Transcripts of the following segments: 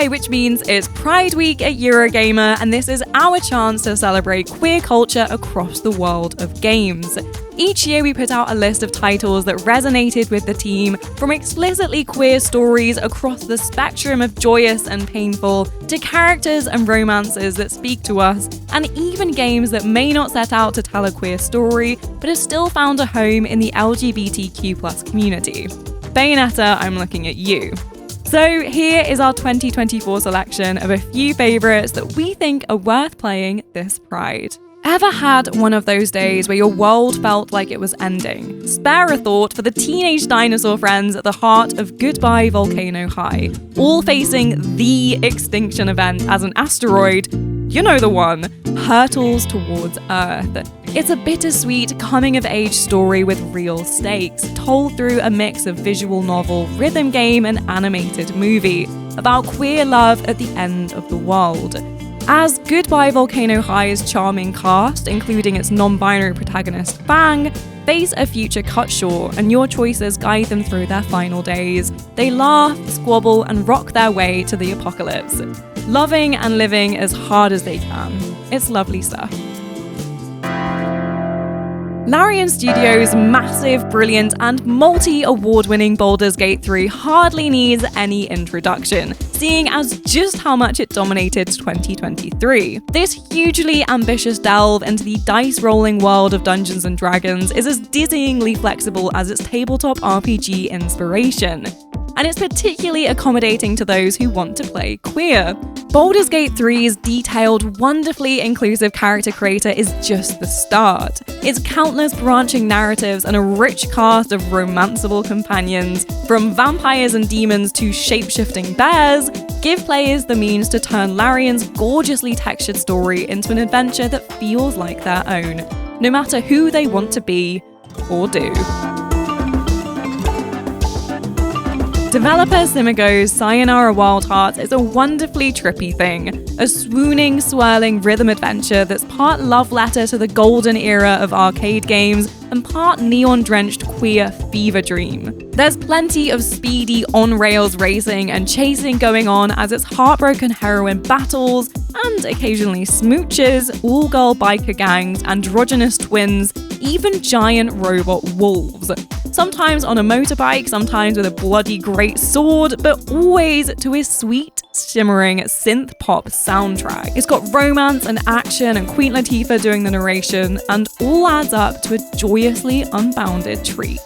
July, which means it's Pride Week at Eurogamer, and this is our chance to celebrate queer culture across the world of games. Each year we put out a list of titles that resonated with the team, from explicitly queer stories across the spectrum of joyous and painful, to characters and romances that speak to us, and even games that may not set out to tell a queer story, but have still found a home in the LGBTQ+ community. Bayonetta, I'm looking at you. So here is our 2024 selection of a few favourites that we think are worth playing this Pride. Ever had one of those days where your world felt like it was ending? Spare a thought for the teenage dinosaur friends at the heart of Goodbye Volcano High, all facing the extinction event as an asteroid, you know the one, hurtles towards Earth. It's a bittersweet coming-of-age story with real stakes, told through a mix of visual novel, rhythm game, and animated movie, about queer love at the end of the world. As Goodbye Volcano High's charming cast, including its non-binary protagonist Fang, face a future cut short, and your choices guide them through their final days. They laugh, squabble, and rock their way to the apocalypse, loving and living as hard as they can. It's lovely stuff. Larian Studios' massive, brilliant, and multi-award-winning Baldur's Gate 3 hardly needs any introduction, seeing as just how much it dominated 2023. This hugely ambitious delve into the dice-rolling world of Dungeons & Dragons is as dizzyingly flexible as its tabletop RPG inspiration, and it's particularly accommodating to those who want to play queer. Baldur's Gate 3's detailed, wonderfully inclusive character creator is just the start. Its countless branching narratives and a rich cast of romanceable companions, from vampires and demons to shape-shifting bears, give players the means to turn Larian's gorgeously textured story into an adventure that feels like their own, no matter who they want to be or do. Developer Simigo's Sayonara Wild Hearts is a wonderfully trippy thing, a swooning, swirling rhythm adventure that's part love letter to the golden era of arcade games and part neon-drenched queer fever dream. There's plenty of speedy on-rails racing and chasing going on as its heartbroken heroine battles, and occasionally smooches, all-girl biker gangs, androgynous twins, even giant robot wolves. Sometimes on a motorbike, sometimes with a bloody great sword, but always to a sweet, shimmering synth-pop soundtrack. It's got romance and action and Queen Latifah doing the narration, and all adds up to a joyously unbounded treat.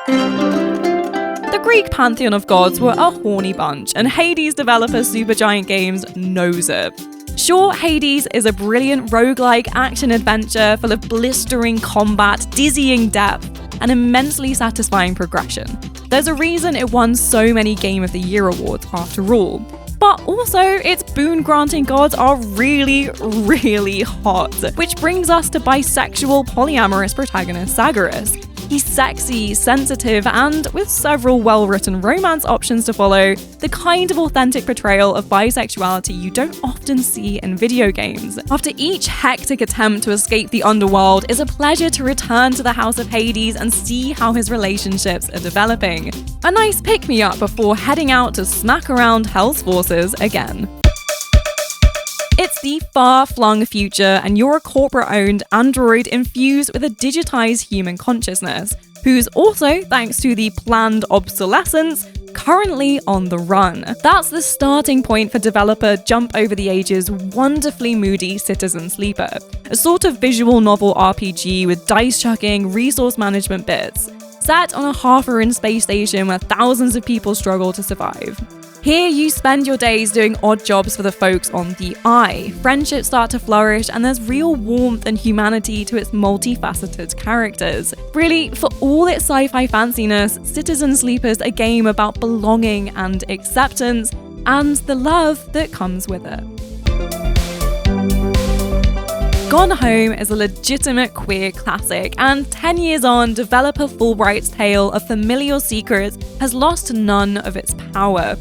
The Greek pantheon of gods were a horny bunch, and Hades developer Supergiant Games knows it. Sure, Hades is a brilliant roguelike action-adventure full of blistering combat, dizzying depth, and immensely satisfying progression. There's a reason it won so many Game of the Year awards after all. But also, its boon-granting gods are really, really hot, which brings us to bisexual polyamorous protagonist Zagreus. He's sexy, sensitive, and, with several well-written romance options to follow, the kind of authentic portrayal of bisexuality you don't often see in video games. After each hectic attempt to escape the underworld, it's a pleasure to return to the House of Hades and see how his relationships are developing. A nice pick-me-up before heading out to smack around Hell's forces again. It's the far-flung future, and you're a corporate-owned android infused with a digitized human consciousness, who's also, thanks to the planned obsolescence, currently on the run. That's the starting point for developer Jump Over the Ages' wonderfully moody Citizen Sleeper, a sort of visual novel RPG with dice-chucking, resource management bits, set on a half-ruined space station where thousands of people struggle to survive. Here you spend your days doing odd jobs for the folks on the Eye. Friendships start to flourish, and there's real warmth and humanity to its multifaceted characters. Really, for all its sci-fi fanciness, Citizen Sleeper's a game about belonging and acceptance, and the love that comes with it. Gone Home is a legitimate queer classic, and 10 years on, developer Fulbright's tale of familial secrets has lost none of its power.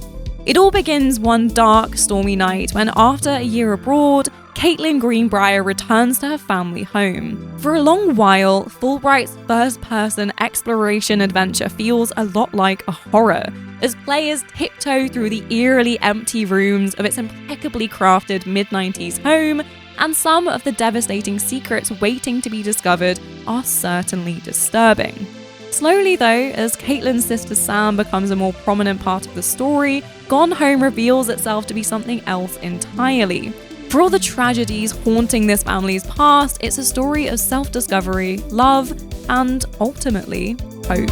It all begins one dark, stormy night when, after a year abroad, Caitlin Greenbrier returns to her family home. For a long while, Fulbright's first-person exploration adventure feels a lot like a horror, as players tiptoe through the eerily empty rooms of its impeccably crafted mid-90s home, and some of the devastating secrets waiting to be discovered are certainly disturbing. Slowly though, as Caitlin's sister Sam becomes a more prominent part of the story, Gone Home reveals itself to be something else entirely. For all the tragedies haunting this family's past, it's a story of self-discovery, love, and ultimately, hope.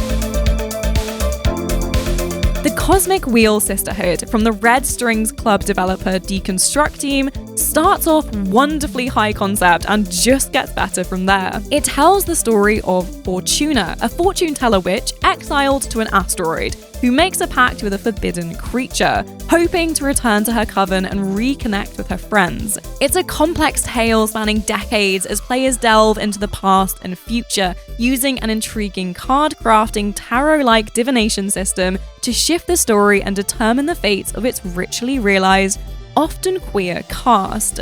The Cosmic Wheel Sisterhood from the Red Strings Club developer Deconstruct team starts off wonderfully high concept and just gets better from there. It tells the story of Fortuna, a fortune teller witch exiled to an asteroid, who makes a pact with a forbidden creature, hoping to return to her coven and reconnect with her friends. It's a complex tale spanning decades as players delve into the past and future, using an intriguing card-crafting tarot-like divination system to shift the story and determine the fates of its richly realized, often queer cast.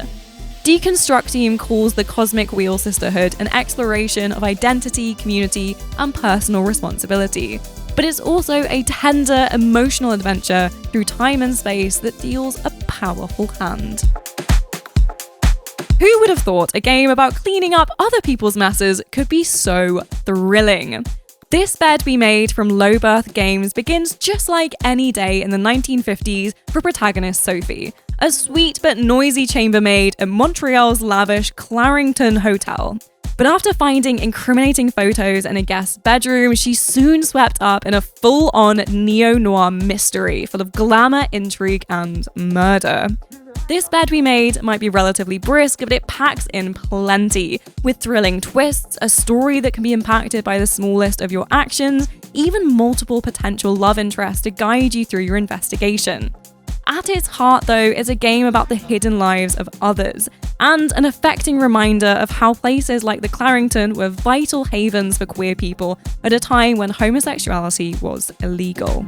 Deconstruct team calls the Cosmic Wheel Sisterhood an exploration of identity, community, and personal responsibility. But it's also a tender, emotional adventure through time and space that deals a powerful hand. Who would have thought a game about cleaning up other people's messes could be so thrilling? This bed we made from Low Birth Games begins just like any day in the 1950s for protagonist Sophie, a sweet but noisy chambermaid at Montreal's lavish Clarington Hotel. But after finding incriminating photos in a guest's bedroom, she's soon swept up in a full-on neo-noir mystery full of glamour, intrigue, and murder. This bed we made might be relatively brisk, but it packs in plenty, with thrilling twists, a story that can be impacted by the smallest of your actions, even multiple potential love interests to guide you through your investigation. At its heart, though, is a game about the hidden lives of others, and an affecting reminder of how places like the Clarington were vital havens for queer people at a time when homosexuality was illegal.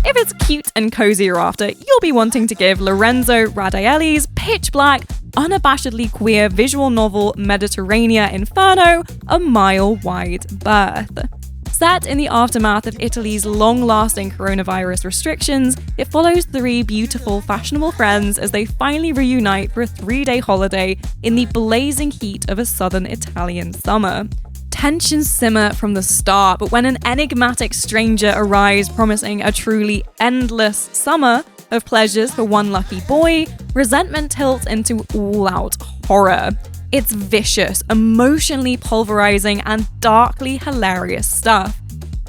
If it's cute and cozy you're after, you'll be wanting to give Lorenzo Radaelli's pitch black, unabashedly queer visual novel Mediterranea Inferno a mile-wide berth. Set in the aftermath of Italy's long-lasting coronavirus restrictions, it follows three beautiful, fashionable friends as they finally reunite for a 3-day holiday in the blazing heat of a southern Italian summer. Tensions simmer from the start, but when an enigmatic stranger arrives promising a truly endless summer of pleasures for one lucky boy, resentment tilts into all-out horror. It's vicious, emotionally pulverizing, and darkly hilarious stuff.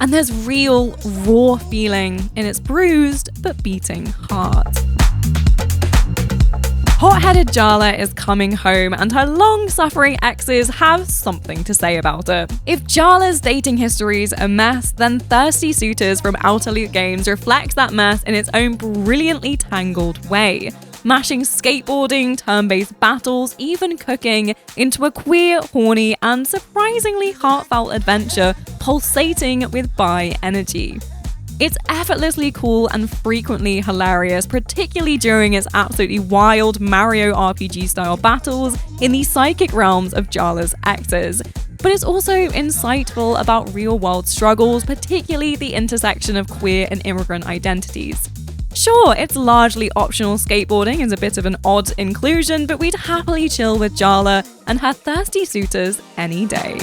And there's real, raw feeling in its bruised but beating heart. Hot-headed Jala is coming home, and her long-suffering exes have something to say about it. If Jala's dating history's a mess, then Thirsty Suitors from Outer Loop Games reflects that mess in its own brilliantly tangled way, mashing skateboarding, turn-based battles, even cooking, into a queer, horny, and surprisingly heartfelt adventure pulsating with bi energy. It's effortlessly cool and frequently hilarious, particularly during its absolutely wild Mario RPG-style battles in the psychic realms of Jala's exes. But it's also insightful about real-world struggles, particularly the intersection of queer and immigrant identities. Sure, it's largely optional skateboarding is a bit of an odd inclusion, but we'd happily chill with Jala and her thirsty suitors any day.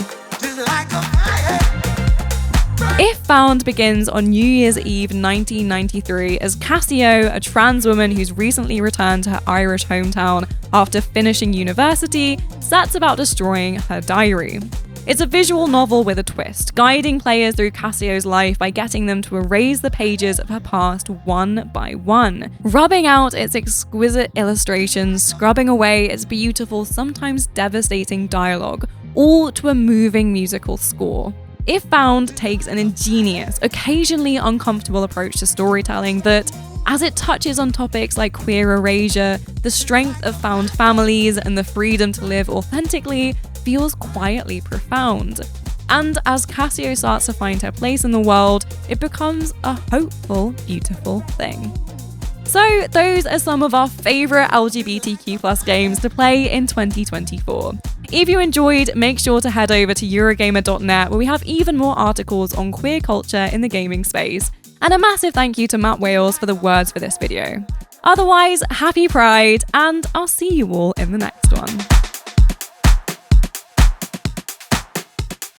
If Found begins on New Year's Eve 1993 as Cassio, a trans woman who's recently returned to her Irish hometown after finishing university, sets about destroying her diary. It's a visual novel with a twist, guiding players through Cassio's life by getting them to erase the pages of her past one by one, rubbing out its exquisite illustrations, scrubbing away its beautiful, sometimes devastating dialogue, all to a moving musical score. If Found takes an ingenious, occasionally uncomfortable approach to storytelling that, as it touches on topics like queer erasure, the strength of found families, and the freedom to live authentically, feels quietly profound. And as Cassio starts to find her place in the world, it becomes a hopeful, beautiful thing. So those are some of our favourite LGBTQ+ games to play in 2024. If you enjoyed, make sure to head over to Eurogamer.net where we have even more articles on queer culture in the gaming space. And a massive thank you to Matt Wales for the words for this video. Otherwise, happy Pride, and I'll see you all in the next one.